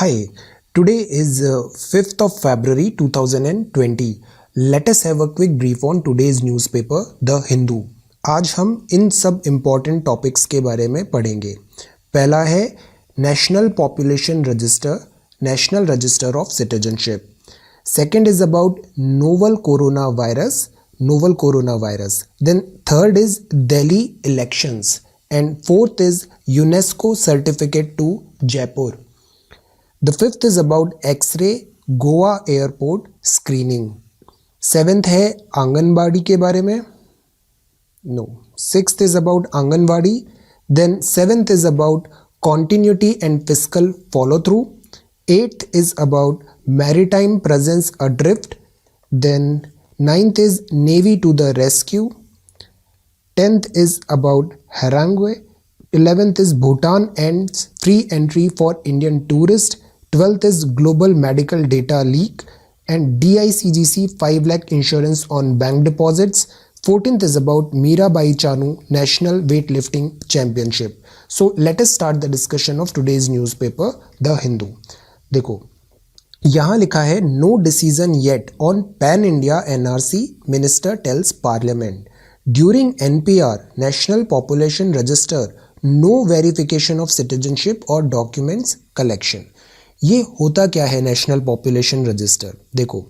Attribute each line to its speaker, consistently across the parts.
Speaker 1: Hi, today is 5th of February 2020. Let us have a quick brief on today's newspaper, The Hindu. आज हम इन सब important topics के बारे में पढ़ेंगे। पहला है national population register, national register of citizenship. Second is about novel coronavirus, novel coronavirus. Then third is Delhi elections. And fourth is UNESCO certificate to Jaipur. The fifth is about X-ray Goa airport screening. Seventh है आंगनबाड़ी के बारे में, no sixth is about anganwadi. Then seventh is about continuity and fiscal follow through. Eighth is about maritime presence adrift. Then ninth is navy to the rescue. 10th is about Harangwe. 11th is Bhutan ends free entry for Indian tourists. 12th is global medical data leak and DICGC 5 lakh insurance on bank deposits. 14th is about Mirabai Chanu National Weightlifting Championship. So let us start the discussion of today's newspaper, The Hindu. देखो यहाँ लिखा है no decision yet on pan India NRC, minister tells parliament. During NPR, National Population Register, no verification of citizenship or documents collection. ये होता क्या है national population register? देखो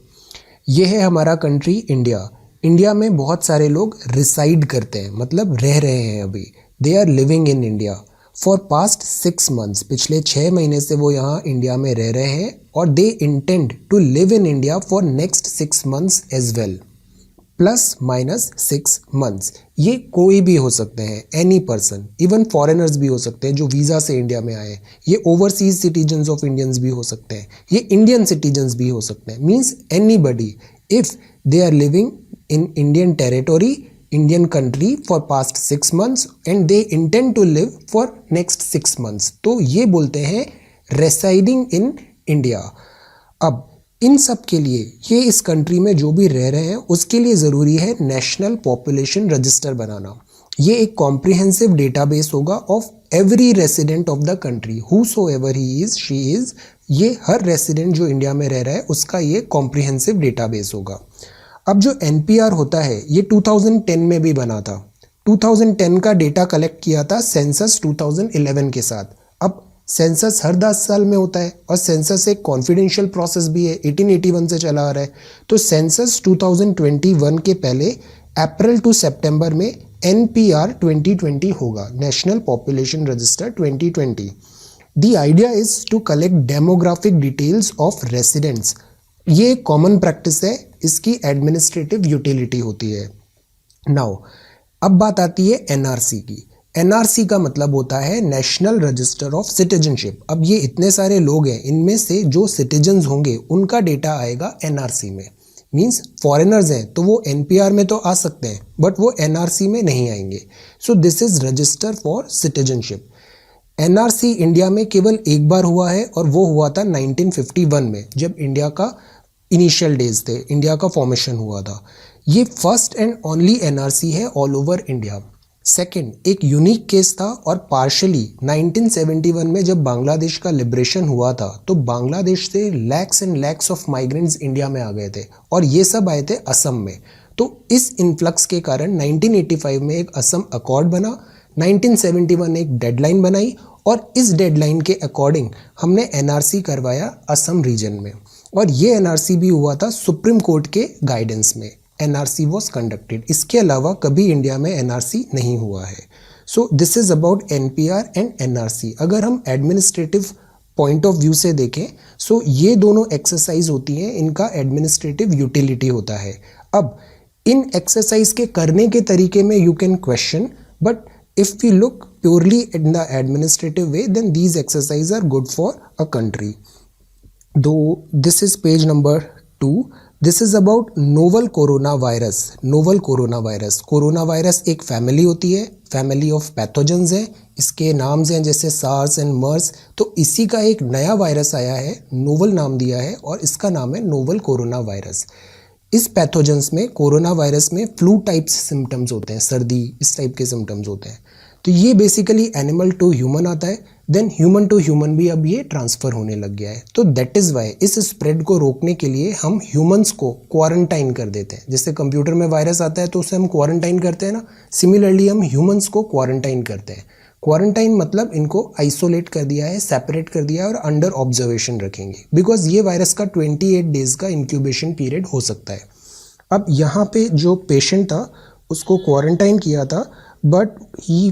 Speaker 1: ये है हमारा कंट्री इंडिया। इंडिया में बहुत सारे लोग रिसाइड करते हैं, मतलब रह रहे हैं अभी। They are living in India for past 6 months, पिछले 6 महीने से वो यहाँ इंडिया में रह रहे हैं और they intend to live in India for next 6 months as well, plus minus 6 months। ये कोई भी हो सकते हैं, एनी पर्सन, इवन फॉरेनर्स भी हो सकते हैं जो वीज़ा से इंडिया में आए। ये ओवरसीज सिटीजन्स ऑफ इंडियंस भी हो सकते हैं, ये इंडियन सिटीजन्स भी हो सकते हैं। Means anybody if they are living in Indian territory, Indian country for past 6 months and they intend to live for next 6 months, तो ये बोलते हैं रेसाइडिंग इन इंडिया। अब इन सब के लिए ये इस कंट्री में जो भी रह रहे हैं उसके लिए ज़रूरी है नेशनल पॉपुलेशन रजिस्टर बनाना। ये एक कॉम्प्रिहेंसिव डेटाबेस होगा of every resident of the country, whosoever he is she is. ये हर रेसिडेंट जो इंडिया में रह रहा है उसका ये कॉम्प्रिहेंसिव डेटाबेस होगा। अब जो NPR होता है ये 2010 में भी बना था। 2010 का डेटा कलेक्ट किया था सेंसस 2011 के साथ। अब सेंसस हर 10 साल में होता है और सेंसस एक कॉन्फिडेंशियल प्रोसेस भी है, 1881 से चला आ रहा है। तो सेंसस 2021 के पहले अप्रैल टू सितंबर में NPR 2020 होगा, national population register 2020। The idea is to collect demographic details of residents. ये कॉमन प्रैक्टिस है, इसकी एडमिनिस्ट्रेटिव यूटिलिटी होती है। नाउ अब बात आती है NRC की। NRC का मतलब होता है नेशनल रजिस्टर ऑफ सिटीजनशिप। अब ये इतने सारे लोग हैं, इनमें से जो सिटीजन्स होंगे उनका डेटा आएगा NRC में। मींस फॉरेनर्स हैं तो वो NPR में तो आ सकते हैं बट वो NRC में नहीं आएंगे। सो this is register for citizenship. NRC India में केवल एक बार हुआ है और वो हुआ था 1951 में, जब इंडिया का इनिशियल डेज थे, इंडिया का फॉर्मेशन हुआ था। ये फर्स्ट एंड ओनली NRC है ऑल ओवर इंडिया। सेकेंड, एक यूनिक केस था और पार्शली 1971 में जब बांग्लादेश का लिबरेशन हुआ था तो बांग्लादेश से lakhs and lakhs of migrants India में आ गए थे और ये सब आए थे असम में। तो इस इन्फ्लक्स के कारण 1985 में एक असम अकॉर्ड बना, 1971 एक डेडलाइन बनाई और इस डेडलाइन के अकॉर्डिंग हमने NRC करवाया असम रीजन में। और ये NRC भी हुआ था सुप्रीम कोर्ट के गाइडेंस में। NRC was conducted। इसके अलावा कभी इंडिया में NRC नहीं हुआ है। सो this is about NPR and NRC। अगर हम एडमिनिस्ट्रेटिव पॉइंट ऑफ व्यू से देखें सो ये दोनों एक्सरसाइज होती हैं, इनका एडमिनिस्ट्रेटिव यूटिलिटी होता है। अब इन एक्सरसाइज के करने के तरीके में you can question, but if we look purely in the administrative way then these exercise are good for a country. दो this is page number 2। This is about novel coronavirus. Novel coronavirus, coronavirus एक family होती है, family of pathogens है। इसके नाम्स हैं जैसे SARS and मर्स। तो इसी का एक नया वायरस आया है, नोवल नाम दिया है और इसका नाम है नोवल कोरोना वायरस। इस पैथोजेंस में, कोरोना वायरस में फ्लू टाइप्स सिम्टम्स होते हैं, सर्दी इस टाइप के सिम्टम्स होते हैं। तो ये बेसिकली एनिमल टू ह्यूमन आता है, देन ह्यूमन टू ह्यूमन भी अब ये ट्रांसफ़र होने लग गया है। तो दैट इज़ वाई इस स्प्रेड को रोकने के लिए हम ह्यूमंस को क्वारंटाइन कर देते हैं। जैसे कंप्यूटर में वायरस आता है तो उसे हम क्वारंटाइन करते हैं ना, सिमिलरली हम ह्यूमंस को क्वारंटाइन करते हैं। क्वारंटाइन मतलब इनको आइसोलेट कर दिया है, सेपरेट कर दिया है और अंडर ऑब्जर्वेशन रखेंगे, बिकॉज ये वायरस का 28 डेज़ का इंक्यूबेशन पीरियड हो सकता है। अब यहाँ पे जो पेशेंट था उसको क्वारंटाइन किया था, but he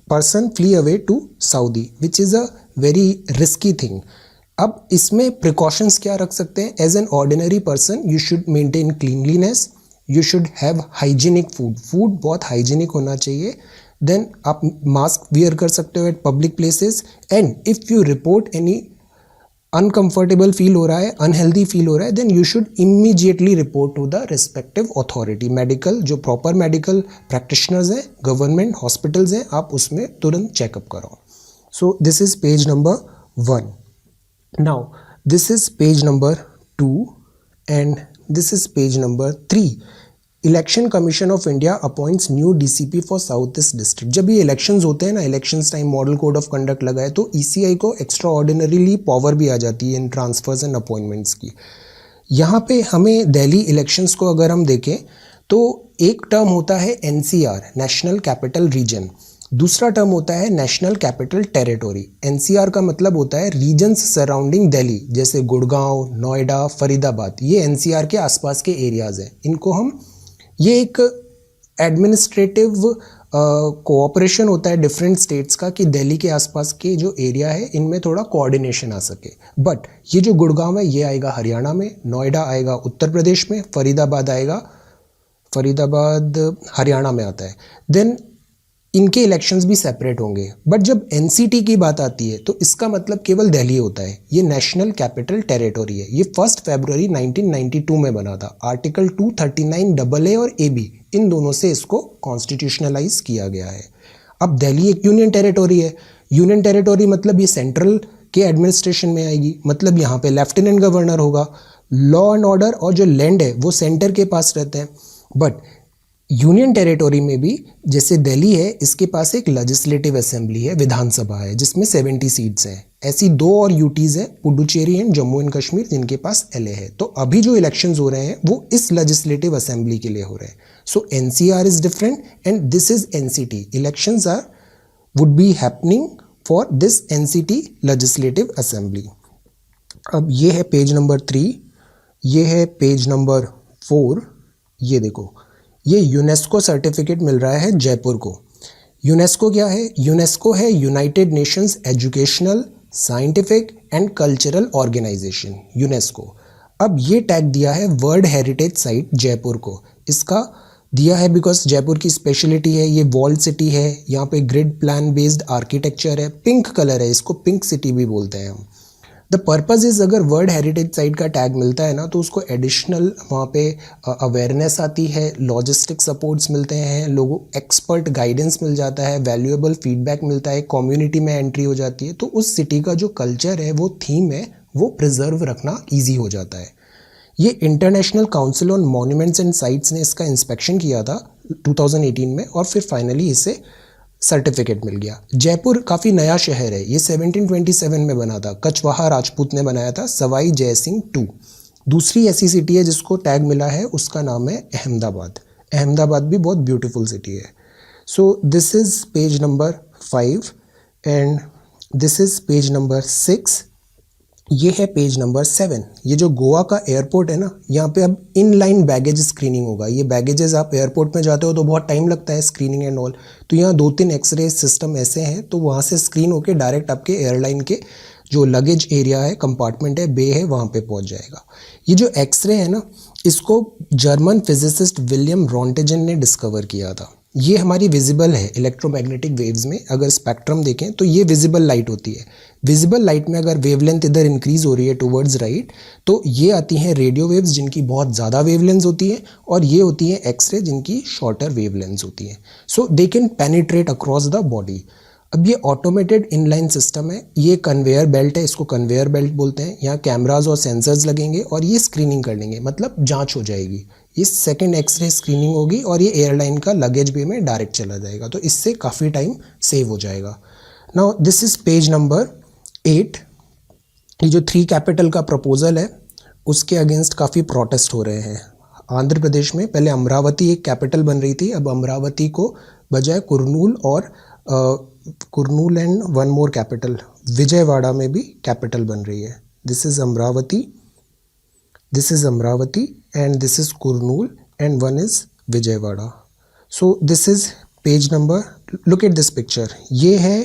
Speaker 1: person flee away to Saudi, which is a very risky thing. अब इसमें प्रिकॉशंस क्या रख सकते हैं? As an ordinary person you should maintain cleanliness, you should have hygienic food, food बहुत हाइजीनिक होना चाहिए। देन आप मास्क वियर कर सकते हो at public places, and if you report any uncomfortable feel हो रहा है, अनहेल्दी फील हो रहा है, then you should immediately report to the respective authority. Medical जो प्रॉपर मेडिकल प्रैक्टिशनर्स हैं, गवर्नमेंट हॉस्पिटल्स हैं, आप उसमें तुरंत चेकअप कराओ। So this is page number 1। Now this is page number 2 and this is page number 3। Election commission of India appoints new DCP for south east district. जब ये elections होते हैं ना, elections time model code of conduct लगा है, तो ECI को extra ordinarily power भी आ जाती है इन ट्रांसफर्स एंड अपॉइंटमेंट्स की। यहाँ पे हमें दिल्ली इलेक्शंस को अगर हम देखें तो एक टर्म होता है एनसीआर, नेशनल कैपिटल रीजन, दूसरा टर्म होता है नेशनल कैपिटल टेरिटोरी। एनसीआर का मतलब होता है रीजन्स सराउंडिंग दिल्ली, जैसे गुड़गांव, नोएडा, फरीदाबाद, ये एनसीआर के आसपास के एरियाज़ हैं। इनको हम, ये एक एडमिनिस्ट्रेटिव कोऑपरेशन होता है डिफरेंट स्टेट्स का कि दिल्ली के आसपास के जो एरिया है इनमें थोड़ा कोऑर्डिनेशन आ सके। बट ये जो गुड़गांव है ये आएगा हरियाणा में, नोएडा आएगा उत्तर प्रदेश में, फरीदाबाद हरियाणा में आता है। देन इनके इलेक्शंस भी सेपरेट होंगे। बट जब एनसीटी की बात आती है तो इसका मतलब केवल दिल्ली होता है। ये नेशनल कैपिटल टेरिटोरी है। ये 1 फरवरी 1992 में बना था। आर्टिकल 239 AA और AB इन दोनों से इसको कॉन्स्टिट्यूशनलाइज किया गया है। अब दिल्ली एक यूनियन टेरिटोरी है। यूनियन टेरिटोरी मतलब ये सेंट्रल के एडमिनिस्ट्रेशन में आएगी, मतलब यहाँ पे लेफ्टिनेंट गवर्नर होगा। लॉ एंड ऑर्डर और जो लैंड है वो सेंटर के पास रहते हैं। बट यूनियन टेरिटोरी में भी जैसे दिल्ली है, इसके पास एक लेजिस्लेटिव असेंबली है, विधानसभा है, जिसमें 70 सीट्स हैं। ऐसी 2 और यूटीज़ हैं, पुडुचेरी एंड जम्मू एंड कश्मीर, जिनके पास LA है। तो अभी जो इलेक्शंस हो रहे हैं वो इस लेजिस्लेटिव असेंबली के लिए हो रहे हैं। So NCR is different and this is NCT. Elections are would be happening for this NCT legislative assembly. अब ये है पेज नंबर 3, ये है पेज नंबर 4। ये देखो, ये यूनेस्को सर्टिफिकेट मिल रहा है जयपुर को। यूनेस्को क्या है? यूनेस्को है United Nations educational, scientific and cultural organization, UNESCO. अब ये टैग दिया है वर्ल्ड हेरिटेज साइट जयपुर को। इसका दिया है बिकॉज जयपुर की स्पेशलिटी है, ये वॉल्ड सिटी है, यहाँ पे ग्रिड प्लान बेस्ड आर्किटेक्चर है, पिंक कलर है, इसको पिंक सिटी भी बोलते हैं हम। द पर्पज़ इज़, अगर वर्ल्ड हेरिटेज साइट का टैग मिलता है ना तो उसको एडिशनल वहाँ पे अवेयरनेस आती है, लॉजिस्टिक सपोर्ट्स मिलते हैं, लोगों एक्सपर्ट गाइडेंस मिल जाता है, वैल्यूएबल फीडबैक मिलता है, कम्युनिटी में एंट्री हो जाती है। तो उस सिटी का जो कल्चर है, वो थीम है, वो प्रिजर्व रखना ईजी हो जाता है। ये international council on monuments and sites ने इसका इंस्पेक्शन किया था 2018 में और फिर फाइनली इसे सर्टिफिकेट मिल गया। जयपुर काफ़ी नया शहर है, ये 1727 में बना था, कछवाहा राजपूत ने बनाया था, सवाई जय सिंह 2। दूसरी ऐसी सिटी है जिसको टैग मिला है, उसका नाम है अहमदाबाद। अहमदाबाद भी बहुत ब्यूटीफुल सिटी है। सो this is page number 5 and this is page number 6। ये है पेज नंबर 7। ये जो गोवा का एयरपोर्ट है ना, यहाँ पे अब इनलाइन बैगेज स्क्रीनिंग होगा। ये बैगेजेस, आप एयरपोर्ट में जाते हो तो बहुत टाइम लगता है स्क्रीनिंग एंड ऑल, तो यहाँ 2-3 एक्सरे सिस्टम ऐसे हैं, तो वहाँ से स्क्रीन होके डायरेक्ट आपके एयरलाइन के जो लगेज एरिया है, कंपार्टमेंट है, बे है, वहाँ पे पहुँच जाएगा। ये जो एक्सरे है ना, इसको जर्मन फिजिसिस्ट विलियम रॉन्टेजन ने डिस्कवर किया था। ये हमारी विजिबल है इलेक्ट्रोमैग्नेटिक वेव्स में। अगर स्पेक्ट्रम देखें तो ये विजिबल लाइट होती है। विजिबल लाइट में अगर वेवलेंथ इधर इंक्रीज हो रही है टुवर्ड्स राइट, तो ये आती हैं रेडियो वेव्स जिनकी बहुत ज़्यादा वेवलेंथ होती है, और ये होती हैं एक्सरे जिनकी शॉर्टर वेवलेंथ होती हैं। So they can penetrate across the body. अब ये ऑटोमेटेड इनलाइन सिस्टम है, ये कन्वेयर बेल्ट है, इसको कन्वेयर बेल्ट बोलते हैं। यहाँ कैमराज और सेंसर्स लगेंगे और ये स्क्रीनिंग कर लेंगे, मतलब जांच हो जाएगी। ये सेकंड एक्सरे स्क्रीनिंग होगी और ये एयरलाइन का लगेज बे में डायरेक्ट चला जाएगा, तो इससे काफ़ी टाइम सेव हो जाएगा। Now this is page number 8। ये जो 3 कैपिटल का प्रपोजल है उसके अगेंस्ट काफ़ी प्रोटेस्ट हो रहे हैं। आंध्र प्रदेश में पहले अमरावती एक कैपिटल बन रही थी, अब अमरावती को बजाय Kurnool and one more capital Vijayawada में भी कैपिटल बन रही है। This is Amravati and this is Kurnool and one is Vijayawada. So this is page number, look at this picture. ये है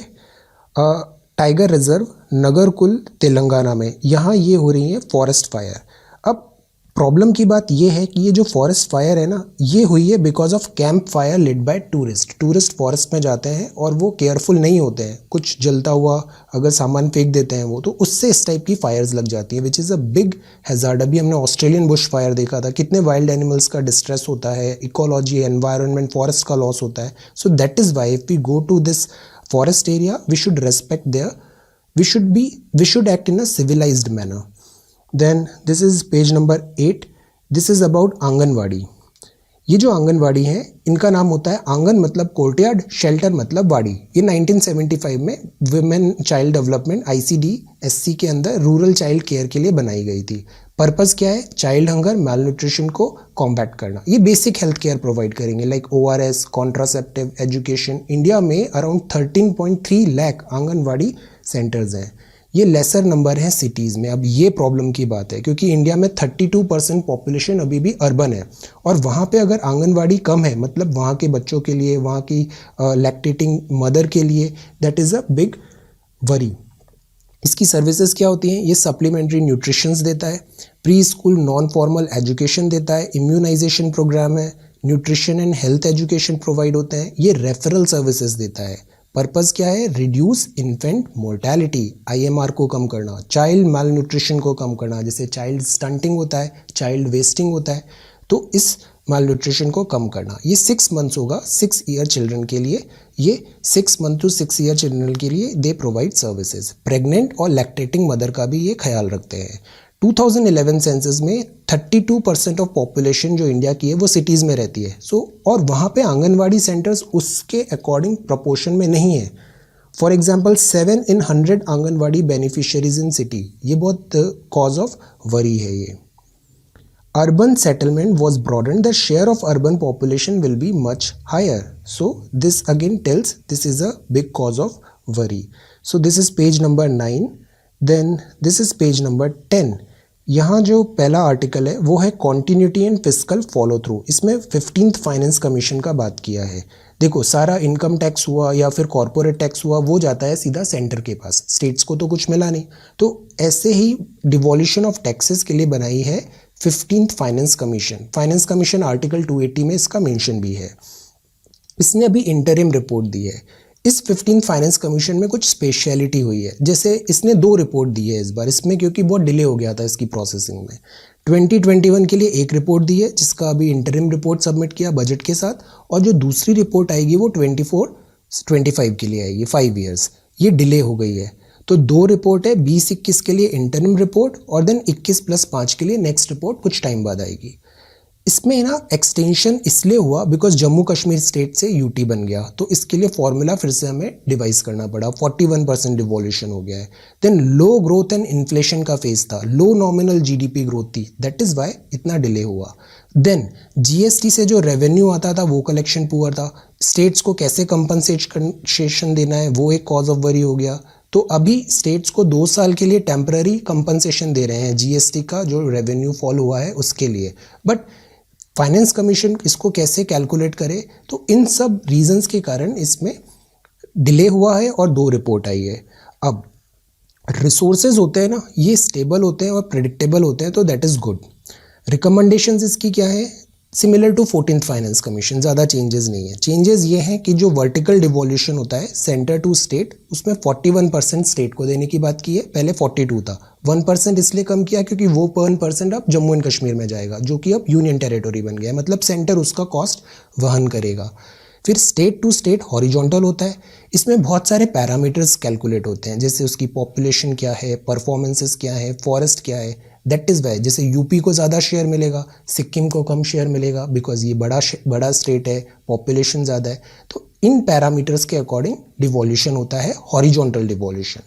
Speaker 1: टाइगर रिजर्व नगरकुल तेलंगाना में। यहाँ ये हो रही है फॉरेस्ट फायर। अब प्रॉब्लम की बात ये है कि ये जो फॉरेस्ट फायर है ना, ये हुई है because of camp fire lit by tourist forest में जाते हैं और वो केयरफुल नहीं होते हैं, कुछ जलता हुआ अगर सामान फेंक देते हैं वो, तो उससे इस टाइप की फायर्स लग जाती हैं, विच इज़ अ बिग हैजार्ड। अभी हमने ऑस्ट्रेलियन बुश फायर देखा था, कितने वाइल्ड एनिमल्स का डिस्ट्रेस होता है, इकोलॉजी, एनवायरनमेंट, फॉरेस्ट का लॉस होता है। So that is why if we go to this forest area, we should respect there, we should act in a civilized manner. Then this is page number 8. This is about anganwadi. ये जो आंगनवाड़ी है इनका नाम होता है आंगन मतलब कोर्टयार्ड, शेल्टर मतलब वाड़ी। ये 1975 में विमेन चाइल्ड डेवलपमेंट ICDSC के अंदर रूरल चाइल्ड केयर के लिए बनाई गई थी। पर्पस क्या है? चाइल्ड हंगर, माल न्यूट्रिशन को कॉम्बैट करना। ये बेसिक हेल्थ केयर प्रोवाइड करेंगे like ORS, contraceptive, education. India में अराउंड 13.3 लाख आंगनवाड़ी सेंटर्स हैं। ये लेसर नंबर है सिटीज़ में। अब ये प्रॉब्लम की बात है क्योंकि इंडिया में 32% पॉपुलेशन अभी भी अर्बन है और वहाँ पे अगर आंगनवाड़ी कम है, मतलब वहाँ के बच्चों के लिए, वहाँ की लैक्टेटिंग मदर के लिए, that is a big worry. इसकी सर्विसेज क्या होती हैं? ये सप्लीमेंट्री न्यूट्रिशंस देता है, pre school non formal education देता है, इम्यूनाइजेशन प्रोग्राम है, nutrition and health education provide होते हैं, ये रेफरल सर्विसेज देता है। पर्पस क्या है? रिड्यूस इन्फेंट मोर्टेलिटी, IMR को कम करना, चाइल्ड माल न्यूट्रिशन को कम करना, जैसे चाइल्ड स्टंटिंग होता है, चाइल्ड वेस्टिंग होता है, तो इस माल न्यूट्रिशन को कम करना। ये 6 मंथ्स होगा 6 ईयर चिल्ड्रन के लिए, ये 6 मंथ टू 6 ईयर चिल्ड्रन के लिए दे प्रोवाइड सर्विसेज। प्रेग्नेंट और लैक्टेटिंग मदर का भी ये ख्याल रखते हैं। 2011 सेंसस में 32% ऑफ पॉपुलेशन जो इंडिया की है वो सिटीज़ में रहती है। और वहाँ पे आंगनवाड़ी सेंटर्स उसके अकॉर्डिंग प्रपोर्शन में नहीं है। For example 7 in 100 anganwadi beneficiaries in city. ये बहुत कॉज ऑफ वरी है ये। Urban settlement was broadened, the share of urban population will be much higher. So this again tells this is a big cause of worry. So this is page number 9. Then this is page number 10. यहाँ जो पहला article है वो है continuity and fiscal follow through. इसमें 15th finance commission का बात किया है। देखो, सारा इनकम टैक्स हुआ या फिर कॉर्पोरेट टैक्स हुआ वो जाता है सीधा सेंटर के पास, स्टेट्स को तो कुछ मिला नहीं। तो ऐसे ही डिवॉल्यूशन ऑफ टैक्सेस के लिए बनाई है 15th finance commission. Finance commission article 280 में इसका मेंशन भी है। इसने अभी इंटरिम रिपोर्ट दी है। इस 15th फाइनेंस कमीशन में कुछ स्पेशलिटी हुई है, जैसे इसने 2 रिपोर्ट दी है इस बार इसमें, क्योंकि बहुत डिले हो गया था इसकी प्रोसेसिंग में। 2021 के लिए एक रिपोर्ट दी है जिसका अभी इंटरिम रिपोर्ट सबमिट किया बजट के साथ, और जो दूसरी रिपोर्ट आएगी वो 24-25 के लिए आएगी, 5 ईयर्स। ये डिले हो गई है। तो 2 रिपोर्ट है, 20-21 के लिए इंटरिम रिपोर्ट और देन 21+5 के लिए नेक्स्ट रिपोर्ट कुछ टाइम बाद आएगी। इसमें ना एक्सटेंशन इसलिए हुआ बिकॉज जम्मू कश्मीर स्टेट से UT बन गया, तो इसके लिए फॉर्मूला फिर से हमें डिवाइस करना पड़ा। 41% डिवॉल्यूशन हो गया है। Then low growth and inflation का फेज था, लो नॉमिनल GDP ग्रोथ थी, दैट इज़ वाई इतना डिले हुआ। देन GST से जो रेवेन्यू आता था वो कलेक्शन पुअर था। स्टेट्स को कैसे कंपनसेशन देना है वो एक कॉज ऑफ वरी हो गया। तो अभी स्टेट्स को 2 साल के लिए टेम्पररी कंपनसेशन दे रहे हैं GST का जो रेवेन्यू फॉल हुआ है उसके लिए। बट फाइनेंस कमीशन इसको कैसे कैलकुलेट करे, तो इन सब रीजंस के कारण इसमें डिले हुआ है और 2 रिपोर्ट आई है। अब रिसोर्सेज होते हैं ना, ये स्टेबल होते हैं और प्रेडिक्टेबल होते हैं, तो दैट इज़ गुड। रिकमेंडेशंस इसकी क्या है? Similar to 14th finance commission, ज़्यादा चेंजेस नहीं है। चेंजेस ये हैं कि जो वर्टिकल डिवॉल्यूशन होता है सेंटर टू स्टेट, उसमें 41% स्टेट को देने की बात की है, पहले 42 था। 1% इसलिए कम किया क्योंकि वो 1% अब जम्मू एंड कश्मीर में जाएगा, जो कि अब यूनियन टेरिटोरी बन गया है, मतलब सेंटर उसका कॉस्ट वहन करेगा। फिर स्टेट टू स्टेट हॉरिजॉन्टल होता है, इसमें बहुत सारे पैरामीटर्स कैलकुलेट होते हैं, जैसे उसकी पॉपुलेशन क्या है, परफॉर्मेंसेस क्या है, फॉरेस्ट क्या है, दैट इज़ वाई जैसे यूपी को ज़्यादा शेयर मिलेगा, सिक्किम को कम शेयर मिलेगा, बिकॉज ये बड़ा स्टेट है, पॉपुलेशन ज़्यादा है। तो इन पैरामीटर्स के अकॉर्डिंग डिवोल्यूशन होता है, हॉरिजॉन्टल डिवोल्यूशन।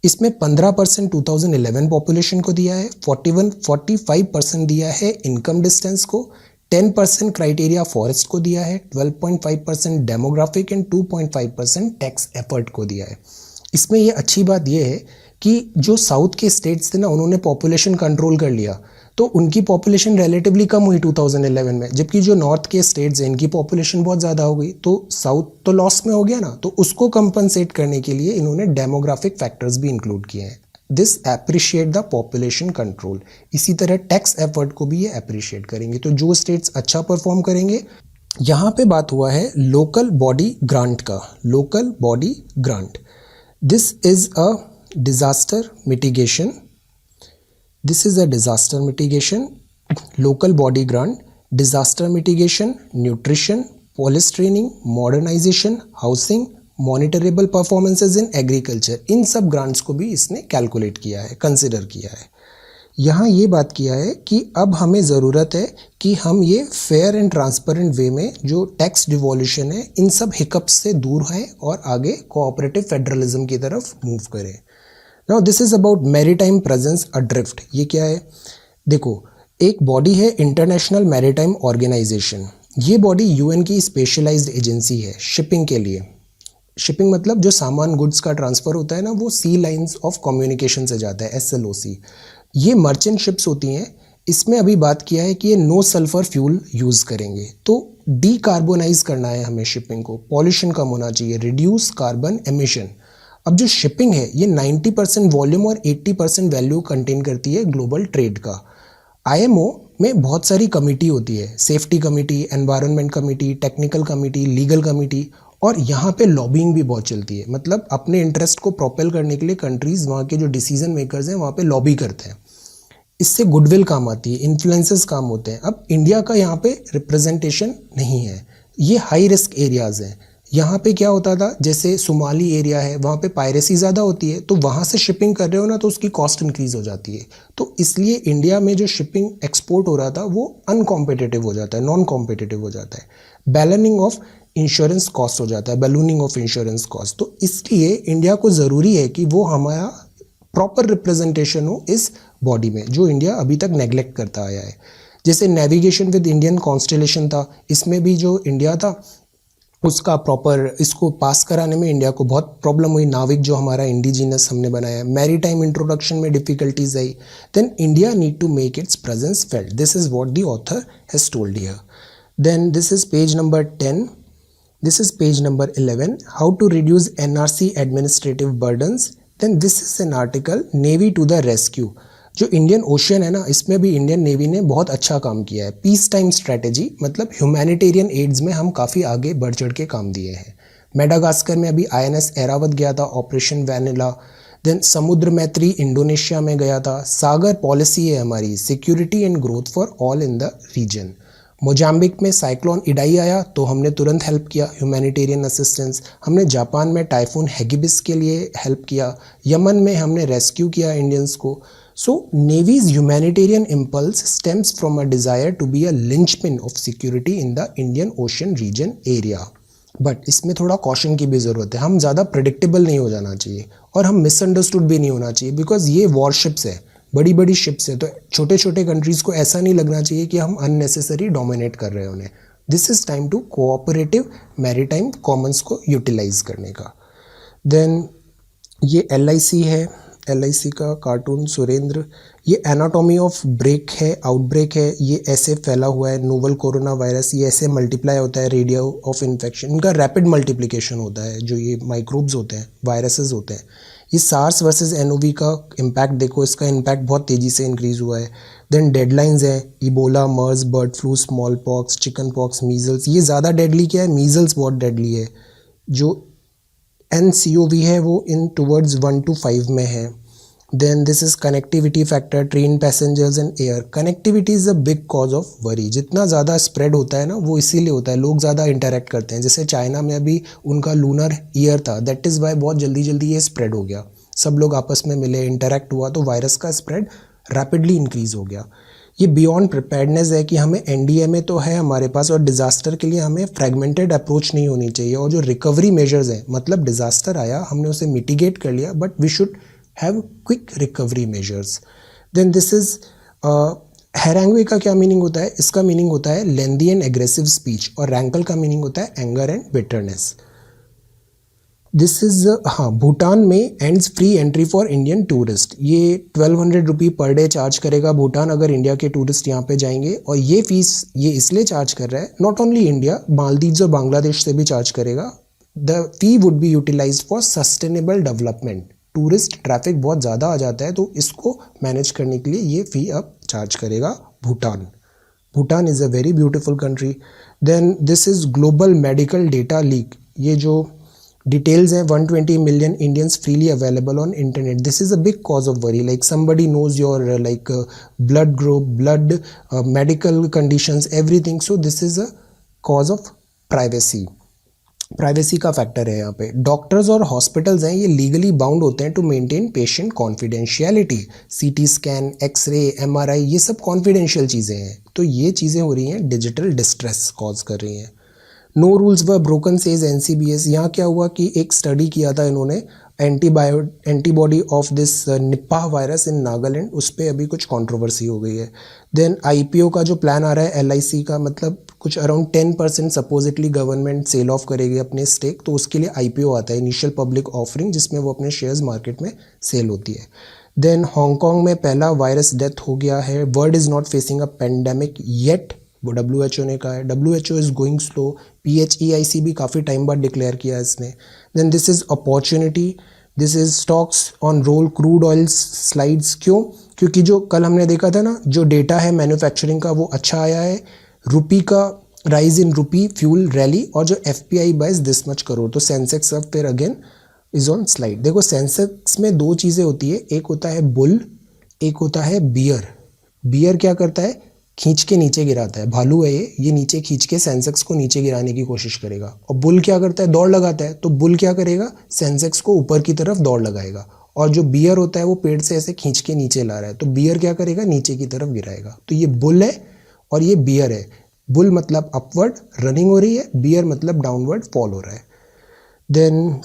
Speaker 1: इसमें 15% 2011 पॉपुलेशन को दिया है, 45% दिया है इनकम डिस्टेंस को, 10% क्राइटेरिया फॉरेस्ट को दिया है, 12.5% डेमोग्राफिक एंड 2.5% टैक्स एफर्ट को दिया है। इसमें ये अच्छी बात ये है कि जो साउथ के स्टेट्स थे ना, उन्होंने पॉपुलेशन कंट्रोल कर लिया, तो उनकी पॉपुलेशन रिलेटिवली कम हुई 2011 में, जबकि जो नॉर्थ के स्टेट्स हैं इनकी पॉपुलेशन बहुत ज़्यादा हो गई, तो साउथ तो लॉस में हो गया ना। तो उसको कंपनसेट करने के लिए इन्होंने डेमोग्राफिक फैक्टर्स भी इंक्लूड किए हैं। This appreciate the population control. इसी तरह टैक्स एफर्ट को भी ये अप्रिशिएट करेंगे। तो जो स्टेट्स अच्छा परफॉर्म करेंगे, यहाँ पे बात हुआ है लोकल बॉडी ग्रांट का। Local body grant, this is a disaster mitigation. This is a disaster mitigation, local body grant, disaster mitigation, nutrition, police training, modernization, housing, monitorable performances in agriculture, इन सब grants को भी इसने calculate किया है, consider किया है। यहाँ ये बात किया है कि अब हमें ज़रूरत है कि हम ये फेयर एंड ट्रांसपेरेंट वे में जो टैक्स डिवोल्यूशन है इन सब हिकअप्स से दूर हैं और आगे कोऑपरेटिव फेडरलिज्म की तरफ मूव करें। Now this is about maritime presence adrift. ये क्या है? देखो, एक बॉडी है इंटरनेशनल मैरीटाइम ऑर्गेनाइजेशन। ये बॉडी यूएन की स्पेशलाइज्ड एजेंसी है शिपिंग के लिए। शिपिंग मतलब जो सामान गुड्स का ट्रांसफ़र होता है ना, वो सी लाइंस ऑफ कम्युनिकेशन से जाता है, SLOC। ये मर्चेंट शिप्स होती हैं। इसमें अभी बात किया है कि ये नो सल्फर फ्यूल यूज़ करेंगे। तो डीकार्बोनाइज करना है हमें शिपिंग को, पॉल्यूशन कम होना चाहिए, रिड्यूस कार्बन एमिशन। अब जो शिपिंग है ये 90% वॉल्यूम और 80% वैल्यू कंटेन करती है ग्लोबल ट्रेड का। IMO में बहुत सारी कमिटी होती है, safety committee, environment committee, technical committee, legal committee, और यहाँ पे लॉबिंग भी बहुत चलती है। मतलब अपने इंटरेस्ट को प्रोपेल करने के लिए कंट्रीज़, वहाँ के जो डिसीजन मेकर्स हैं वहाँ पे लॉबी करते हैं। इससे गुडविल काम आती है, इन्फ्लुएंसेस काम होते हैं। अब इंडिया का यहाँ पे रिप्रेजेंटेशन नहीं है, ये हाई रिस्क एरियाज़ हैं। यहाँ पे क्या होता था, जैसे सोमाली एरिया है, वहाँ पे पायरेसी ज़्यादा होती है, तो वहाँ से शिपिंग कर रहे हो ना तो उसकी कॉस्ट इंक्रीज़ हो जाती है। तो इसलिए इंडिया में जो शिपिंग एक्सपोर्ट हो रहा था वो अनकॉम्पिटिटिव हो जाता है, नॉन कॉम्पिटिटिव हो जाता है। बैलनिंग ऑफ इंश्योरेंस कॉस्ट हो जाता है, बैलूनिंग ऑफ इंश्योरेंस कॉस्ट। तो इसलिए इंडिया को ज़रूरी है कि वो हमारा प्रॉपर रिप्रेजेंटेशन हो इस बॉडी में, जो इंडिया अभी तक नेग्लेक्ट करता आया है। जैसे नेविगेशन विद इंडियन कॉन्स्टेलेशन था, इसमें भी जो इंडिया था उसका प्रॉपर इसको पास कराने में इंडिया को बहुत प्रॉब्लम हुई। नाविक जो हमारा इंडिजीनस हमने बनाया, मैरी टाइम इंट्रोडक्शन में डिफिकल्टीज आई। Then India need to make its presence felt. This is what the author has told here. Then this is page number 10. This is page number 11, how to reduce NRC administrative burdens. Then this is an article, Navy to the rescue. जो Indian ocean है ना, इसमें भी Indian navy ने बहुत अच्छा काम किया है। पीस टाइम स्ट्रेटेजी मतलब ह्यूमैनिटेरियन एड्स में हम काफ़ी आगे बढ़ चढ़ के काम दिए हैं। मेडागास्कर में अभी INS एरावत गया था, ऑपरेशन वैनिला। देन समुद्र मैत्री इंडोनेशिया में गया था। सागर पॉलिसी है हमारी, security and growth for all in the region. Mozambique में साइक्लोन इडाई आया तो हमने तुरंत हेल्प किया, ह्यूमैनिटेरियन असिस्टेंस। हमने जापान में टाइफून हैगिबिस के लिए हेल्प किया। यमन में हमने रेस्क्यू किया इंडियंस को। So navy's humanitarian impulse stems from a desire to be a linchpin of security in the Indian ocean region area. But इसमें थोड़ा कॉशन की भी ज़रूरत है। हम ज़्यादा प्रेडिक्टेबल नहीं हो जाना चाहिए और हम मिसअंडरस्टूड भी नहीं होना चाहिए, बिकॉज ये वॉरशिप्स है, बड़ी बड़ी शिप्स है। तो छोटे छोटे कंट्रीज़ को ऐसा नहीं लगना चाहिए कि हम अननेसेसरी डोमिनेट कर रहे हैं उन्हें। This is time to cooperative maritime commons को यूटिलाइज करने का। देन ये LIC है, LIC का कार्टून सुरेंद्र। ये एनाटॉमी ऑफ ब्रेक है, आउटब्रेक है। ये ऐसे फैला हुआ है नोवल कोरोना वायरस, ये ऐसे मल्टीप्लाई होता है, रेडियो ऑफ इन्फेक्शन, इनका रैपिड मल्टीप्लिकेशन होता है। जो ये माइक्रोब्स होते हैं, वायरसेस होते हैं। ये SARS वर्सेस NOV का इम्पैक्ट देखो, इसका इम्पैक्ट बहुत तेज़ी से इंक्रीज़ हुआ है। देन डेडलाइंस हैं, Ebola, MERS, bird flu, smallpox, chickenpox, measles. ये ज़्यादा डेडली क्या है? मीजल्स बहुत डेडली है। जो NCOV है वो इन टूवर्ड्स 1 to 5 में है। Then this is connectivity factor, train passengers and air. Connectivity is a big cause of worry. जितना ज़्यादा स्प्रेड होता है ना, वो इसीलिए होता है, लोग ज़्यादा इंटरेक्ट करते हैं। जैसे चाइना में अभी उनका लूनर ईयर था, दैट इज़ वाई बहुत जल्दी जल्दी ये स्प्रेड हो गया। सब लोग आपस में मिले, इंटरेक्ट हुआ, तो वायरस का स्प्रेड रैपिडली इंक्रीज़ हो गया। ये बियॉन्ड प्रिपेयर्डनेस है कि हमें एनडीएमए तो है हमारे पास, और डिज़ास्टर के लिए हमें फ्रेगमेंटेड अप्रोच नहीं होनी चाहिए। और जो रिकवरी मेजर्स हैं, मतलब डिज़ास्टर आया, हमने उसे मिटिगेट कर लिया, but we should have quick recovery measures. Then this is हैरेंग्वे का क्या मीनिंग होता है? इसका मीनिंग होता है लेंदी एंड एग्रेसिव स्पीच, और रैंकल का मीनिंग होता है anger and bitterness. This is हाँ, भूटान में ends free entry for Indian tourist. ये 1200 रुपी पर डे चार्ज करेगा भूटान अगर इंडिया के टूरिस्ट यहाँ पे जाएंगे। और ये फीस ये इसलिए चार्ज कर रहा है, नॉट ओनली इंडिया, मालदीव्स और बांग्लादेश से भी चार्ज करेगा। The fee would be utilise for sustainable development. Tourist traffic बहुत ज़्यादा आ जाता है, तो इसको मैनेज करने के लिए ये फ़ी अब चार्ज करेगा Bhutan. Bhutan is a very beautiful country. Then this is global medical data leak. ये जो डिटेल्स हैं, 120 million Indians freely available on internet. This is a big cause of worry, like somebody knows your like blood group, blood medical conditions, everything. So this is a cause of privacy. Privacy का factor है यहाँ पे। Doctors और hospitals हैं, ये legally bound होते हैं to maintain patient confidentiality. CT scan, x-ray, MRI, ये सब कॉन्फिडेंशियल चीज़ें हैं। तो ये चीज़ें हो रही हैं, डिजिटल डिस्ट्रेस कॉज कर रही हैं। No rules were broken says NCBS. यहाँ क्या हुआ कि एक स्टडी किया था इन्होंने antibody of this Nipah virus in Nagaland, उस पर अभी कुछ कंट्रोवर्सी हो गई है। देन आईपीओ का जो प्लान आ रहा है एलआईसी का, मतलब कुछ around 10% supposedly government sell off करेगी अपने स्टेक, तो उसके लिए आईपीओ आता है, इनिशियल पब्लिक ऑफरिंग, जिसमें वो अपने शेयर्स मार्केट में सेल होती है। देन हांगकांग में पहला वायरस डेथ हो गया है। World is not facing a pandemic yet, वो WHO ने कहा है। WHO is going slow. PHEIC भी काफ़ी टाइम बाद डिक्लेयर किया है इसने। Then this is opportunity. This is stocks on roll, crude oil slides. क्यों? क्योंकि जो कल हमने देखा था ना, जो डेटा है मैन्युफैक्चरिंग का वो अच्छा आया है। रुपी का rise in rupee fuel rally, और जो FPI buys this much crore, तो सेंसेक्स अब फिर अगेन इज ऑन स्लाइड। देखो सेंसेक्स में दो चीज़ें होती है, एक होता है बुल, एक होता है बियर। बियर क्या करता है? खींच के नीचे गिराता है, भालू है ये नीचे खींच के सेंसेक्स को नीचे गिराने की कोशिश करेगा। और बुल क्या करता है? दौड़ लगाता है। तो बुल क्या करेगा? सेंसेक्स को ऊपर की तरफ दौड़ लगाएगा। और जो बियर होता है वो पेड़ से ऐसे खींच के नीचे ला रहा है, तो बियर क्या करेगा? नीचे की तरफ गिराएगा। तो ये बुल है और ये बियर है। बुल मतलब अपवर्ड रनिंग हो रही है, बियर मतलब डाउनवर्ड फॉल हो रहा है। Then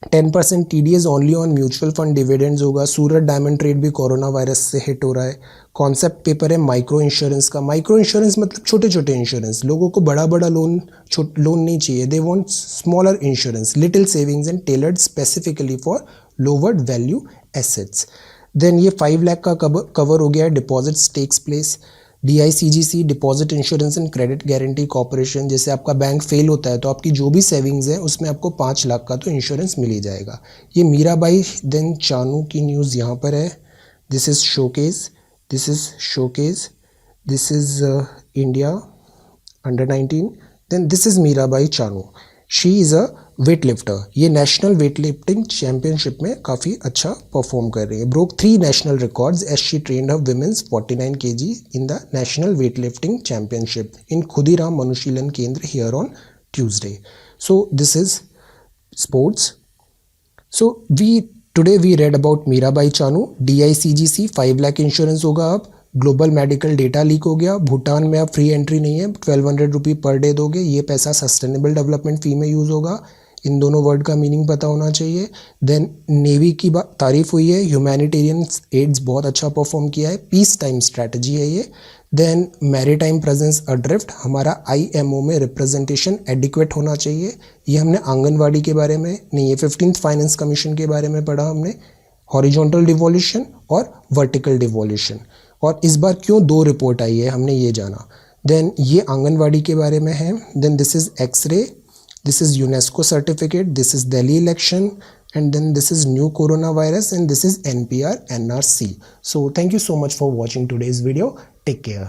Speaker 1: 10% TDS only on mutual fund dividends होगा। सूरत डायमंड ट्रेड भी कोरोना वायरस से हिट हो रहा है। कॉन्सेप्ट पेपर है माइक्रो इंश्योरेंस का। माइक्रो इंश्योरेंस मतलब छोटे छोटे इंश्योरेंस। लोगों को बड़ा बड़ा लोन नहीं चाहिए, they want smaller insurance, little savings and tailored specifically for lowered value assets. Then ये 5 लाख का कवर हो गया है। Deposit takes place. DICGC, deposit insurance and credit guarantee corporation. जैसे आपका बैंक फेल होता है तो आपकी जो भी सेविंग्स है उसमें आपको 5 लाख का तो इंश्योरेंस मिल ही जाएगा। ये मीराबाई देन चानू की न्यूज़ यहाँ पर है। This is showcase, this is showcase, this is India under 19। Then this is Mirabai Chanu, she is a weightlifter. ये नेशनल वेट लिफ्टिंग चैम्पियनशिप में काफ़ी अच्छा परफॉर्म कर रही है। Broke 3 national records as she trained her women's 49 kg in the national weightlifting championship in Khudiram Anushilan Kendra here on Tuesday. So this is sports. So today we read about Mirabai Chanu. DICGC 5 lakh insurance होगा अब। Global medical data leak हो गया। भूटान में अब free entry नहीं है, 1200 रुपी per day दोगे। ये पैसा सस्टेनेबल डेवलपमेंट फी में यूज़ होगा। इन दोनों वर्ड का मीनिंग पता होना चाहिए। देन नेवी की तारीफ हुई है। ह्यूमैनिटेरियन एड्स बहुत अच्छा परफॉर्म किया है। पीस टाइम स्ट्रैटेजी है ये। देन मैरीटाइम प्रेजेंस अड्रिफ्ट, हमारा IMO में रिप्रेजेंटेशन एडिक्वेट होना चाहिए। ये हमने आंगनवाड़ी के बारे में नहीं, ये 15th फाइनेंस कमीशन के बारे में पढ़ा हमने। हॉरिजॉन्टल डिवोल्यूशन और वर्टिकल डिवोल्यूशन। और इस बार क्यों 2 रिपोर्ट आई है हमने ये जाना। देन ये आंगनवाड़ी के बारे में है। Then this is x-ray, this is UNESCO certificate, this is Delhi election, and then this is new coronavirus, and this is NPR NRC. So thank you so much for watching today's video. Take care.